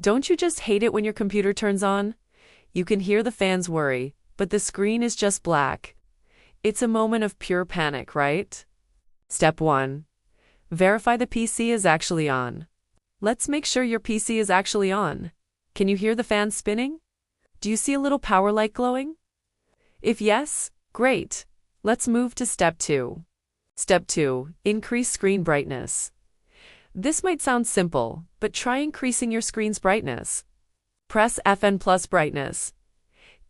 Don't you just hate it when your computer turns on? You can hear the fans worry, but the screen is just black. It's a moment of pure panic, right? Step 1. Verify the PC is actually on. Let's make sure your PC is actually on. Can you hear the fans spinning? Do you see a little power light glowing? If yes, great. Let's move to Step 2. Step 2. Increase screen brightness. This might sound simple, but try increasing your screen's brightness. Press FN plus brightness.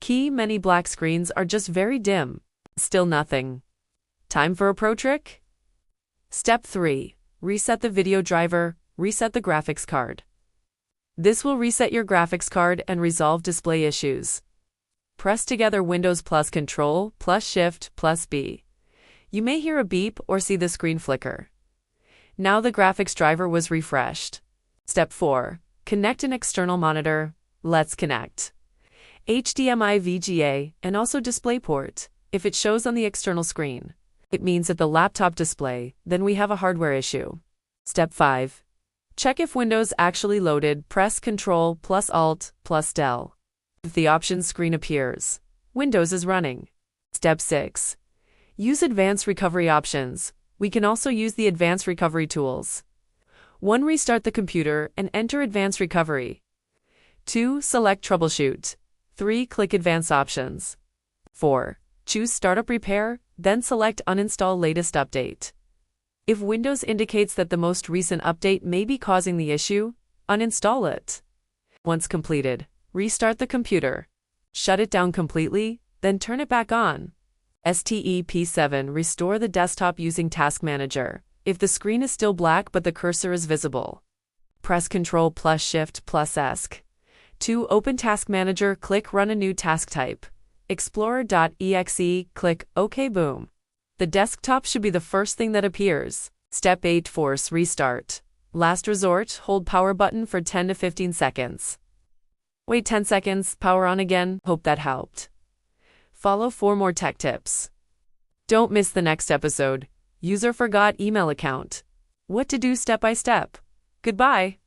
Many black screens are just very dim. Still nothing. Time for a pro trick? Step 3. Reset the video driver, reset the graphics card. This will reset your graphics card and resolve display issues. Press together Windows plus Ctrl plus Shift plus B. You may hear a beep or see the screen flicker. Now the graphics driver was refreshed. Step 4. Connect an external monitor. Let's connect. HDMI VGA and also DisplayPort. If it shows on the external screen, it means that the laptop display, then we have a hardware issue. Step 5. Check if Windows actually loaded. Press Ctrl plus Alt plus Del. If the options screen appears, Windows is running. Step 6. Use advanced recovery options. We can also use the advanced recovery tools. 1. Restart the computer and enter advanced recovery. 2. Select troubleshoot. 3. Click advanced options. 4. Choose startup repair, then select uninstall latest update. If Windows indicates that the most recent update may be causing the issue, uninstall it. Once completed, restart the computer. Shut it down completely, then turn it back on. Step 7. Restore the desktop using Task Manager. If the screen is still black but the cursor is visible, press Ctrl plus Shift plus ESC. 2. Open Task Manager, click Run a new task type. Explorer.exe, click OK. Boom. The desktop should be the first thing that appears. Step 8. Force restart. Last resort, hold power button for 10 to 15 seconds. Wait 10 seconds, power on again. Hope that helped. Follow 4 more tech tips. Don't miss the next episode. User forgot email account. What to do step by step. Goodbye.